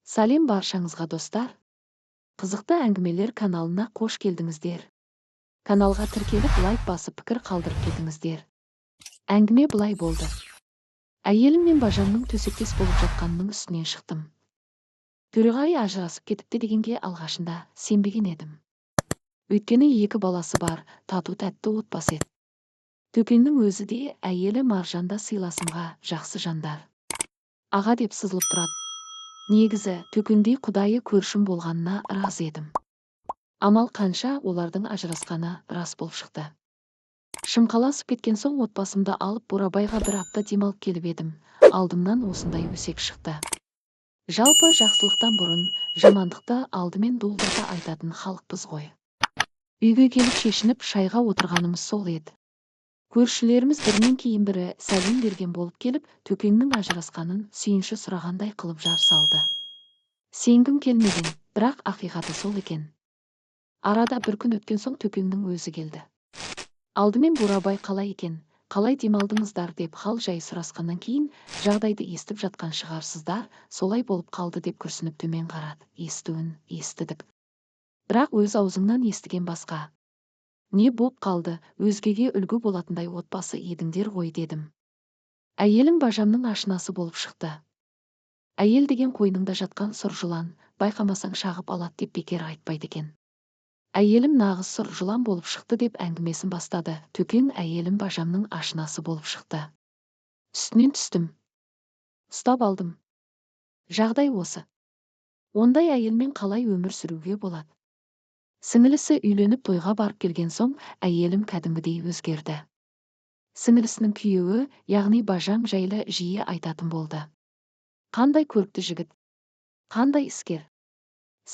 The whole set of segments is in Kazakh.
Сәлем баршаңызға достар. Қызықты әңгімелер каналына қош келдіңіздер. Каналға тіркеліп лайк басып пікір қалдырып кетіңіздер. Әңгіме былай болды. Әйелім мен бажамның төсектес болып жатқанының үстінен шықтым. Төреғай ажырасып кетіпті дегенге алғашында сенбеген едім. Өйткені екі баласы бар, тату-тәтті отбасы еді. Төкеннің өзі де, әйелі Маржан да сыйласымға жақсы жандар. Аға деп сызылып тұрады. Негізі, Төкендей құдайы көршім болғанына разы едім. Амал қанша олардың ажырасқаны рас болып шықты. Шымқаласып кеткен соң отбасымды алып Бурабайға бір апта демалып келіп едім. Алдымнан осындай өсек шықты. Жалпы жақсылықтан бұрын жамандықты алдымен дуылдата айтатын халықпыз ғой. Үйге келіп шешініп шайға отырғанымыз сол еді. Көршілеріміз бірінен кейін бірі сәлем берген болып келіп, Төкеннің ажырасқанын сүйінші сұрағандай қылып жар салды. Сенгім келмеген, бірақ ақиқаты сол екен. Арада бір күн өткен соң Төкеннің өзі келді. Алдымен Бурабай қалай екен, қалай демалдыңыздар деп хал жай сұрасқаннан кейін, жағдайды естіп жатқан шығарсыздар, солай болып қалды деп күрсініп төмен қарады. Естуін естідік. Бірақ өз аузыңнан естіген басқа. Не боп қалды, өзгеге үлгі болатындай отбасы едіңдер ғой дедім. Әйелім бажамның ашынасы болып шықты. Әйел деген қойныңда жатқан сұр жылан, байқамасаң шағып алады деп бекер айтпайды екен. Әйелім нағыз сұр жылан болып шықты деп әңгімесін бастады. Төкен әйелім бажамның ашынасы болып шықты. Үстінен түстім. Ұстап алдым. Жағдай осы. Ондай әйелмен қалай өмір сүруге болады? Сіңілісі үйленіп тойға барып келген соң, әйелім кәдімгідей өзгерді. Сіңілісінің күйеуі, яғни бажам жайлы жиі айтатын болды. Қандай көрікті жігіт, қандай іскер.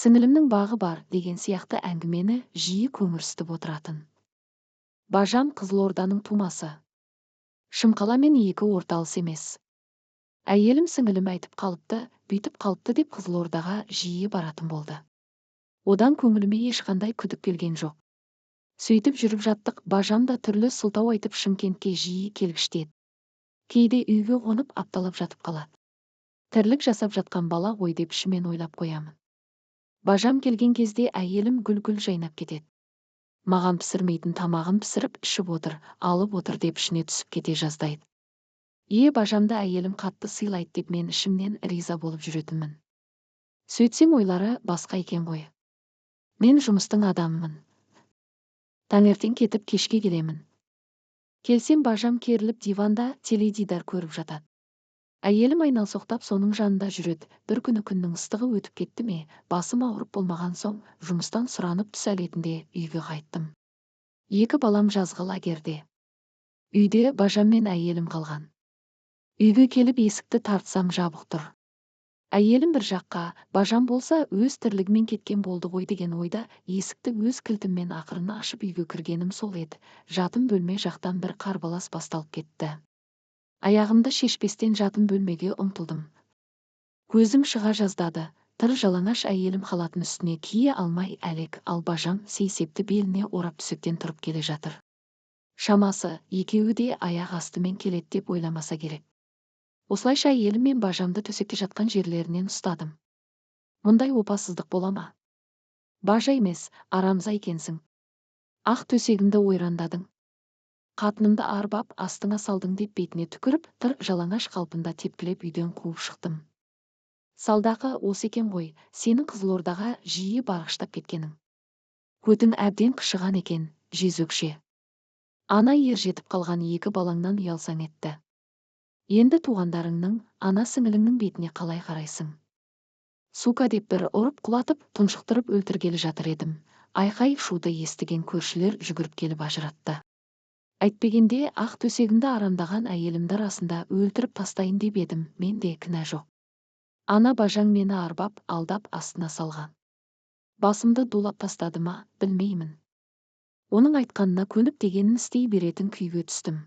Сіңілімнің бағы бар деген сияқты әңгімені жиі көңірсітіп отыратын. Бажам Қызылорданың тумасы. Шымқаламен екі орталыс емес. Әйелім сіңілім айтып қалыпты, бүйтіп қалыпты деп Қызылордаға жиі баратын болды. Одан көңіліме ешқандай күдік келген жоқ. Сөйтіп жүріп жаттық, бажам да түрлі сылтау айтып Шымкентке жиі келгіштеді. Кейде үйге қонып апталап жатып қалады. Тірлік жасап жатқан бала ғой деп ішімен ойлап қоямын. Бажам келген кезде әйелім гүл-гүл жайнап кетеді. Маған пісірмейтін тамағын пісіріп ішіп отыр, алып отыр деп ішіне түсіп кете жаздайды. Бажамды әйелім қатты сыйлайды деп мен ішімнен риза болып жүретінмін. Сөйтсем ойлары басқа екен ғой. Мен жұмыстың адамымын. Таңертең кетіп кешке келемін. Келсем бажам керіліп диванда теледидар көріп жатады. Әйелім айналсоқтап соның жанында жүреді. Бір күні күннің ыстығы өтіп кетті ме, басым ауырып болмаған соң, жұмыстан сұранып түс әлетінде үйге қайттым. Екі балам жазғы лагерде. Үйде бажам мен әйелім қалған. Үйге келіп есікті тартсам жабық тұр. Әйелім бір жаққа, бажам болса өз тірлігімен кеткен болды ғой деген ойда есікті өз кілтіммен ақырын ашып үйге кіргенім сол еді. Жатын бөлме жақтан бір қарбалас басталып кетті. Аяғымды шешпестен жатын бөлмеге ұмтылдым. Көзім шыға жаздады. Тыр жалаңаш әйелім халатын үстіне кие алмай әлек, ал бажам сейсепті беліне орап төсектен тұрып келе жатыр. Шамасы, екеуі де аяқ астымен келеді деп ойламаса керек. Осылайша әйелім мен бажамды төсекте жатқан жерлерінен ұстадым. Мұндай опасыздық бола ма? Бажа емес, арамза екенсің. Ақ төсегімді ойрандадың. Қатынымды арбап астыңа салдың деп бетіне түкіріп, тыр жалаңаш қалпында тепкілеп үйден қуып шықтым. Салдақы осы екен ғой, сенің Қызылордаға жиі барғыштап кеткенің. Көтің әбден қышыған екен, жезөкше. Ана ер жетіп қалған екі балаңнан ұялсаң етті. Енді туғандарыңның, ана сіңіліңнің бетіне қалай қарайсың? Сука деп бір ұрып құлатып, тұншықтырып өлтіргелі жатыр едім. Айқай шуды естіген көршілер жүгіріп келіп ажыратты. Әйтпегенде ақ төсегімді арамдаған әйелімді расында өлтіріп тастайын деп едім, менде кінә жоқ. Ана бажаң мені арбап, алдап астына салған. Басымды дулап тастады ма, білмеймін. Оның айтқанына көніп дегенін істей беретін күйге түстім.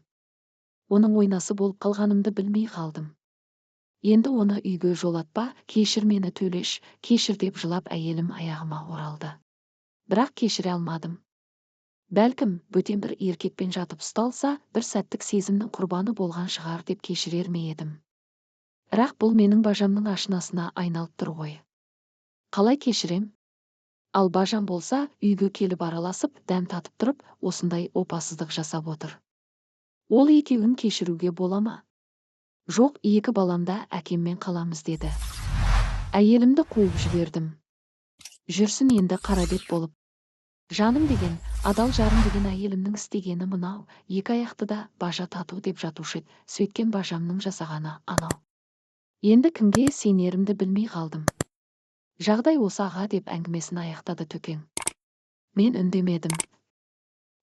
Оның ойнасы болып қалғанымды білмей қалдым. Енді оны үйге жолатпа, кешір мені төлеш, кешір деп жылап әйелім аяғыма оралды. Бірақ кешіре алмадым. Бәлкім, бөтен бір еркекпен жатып ұсталса, бір сәттік сезімнің құрбаны болған шығар деп кешірер ме едім. Бірақ бұл менің бажамның ашынасына айналып тұр ғой. Қалай кешірем? Ал бажам болса, үйге келіп араласып, дәм татып тұрып, осындай опасыздық жасап отыр. Ол екеуін кешіруге бола ма? Жоқ, екі баламда әкеммен қаламыз деді. Әйелімді қуып жібердім. Жүрсін енді қарабет болып. Жаным деген, адал жарым деген әйелімнің істегені мынау, екі аяқты да бажа тату деп жатушы еді, сөйткен бажамның жасағаны анау. Енді кімге сенерімді білмей қалдым. Жағдай осы аға деп әңгімесін аяқтады Төкең. Мен үндемедім.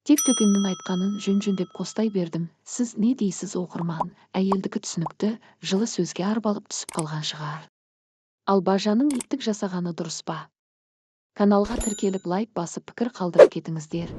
Тек Төкеңнің айтқанын жөн-жөндеп қостай бердім. Сіз не дейсіз оқырман? Әйелдікі түсінікті, жылы сөзге арбалып түсіп қалған шығар. Ал бажаның иттік жасағаны дұрыс па? Каналға тіркеліп лайк басып пікір қалдырып кетіңіздер.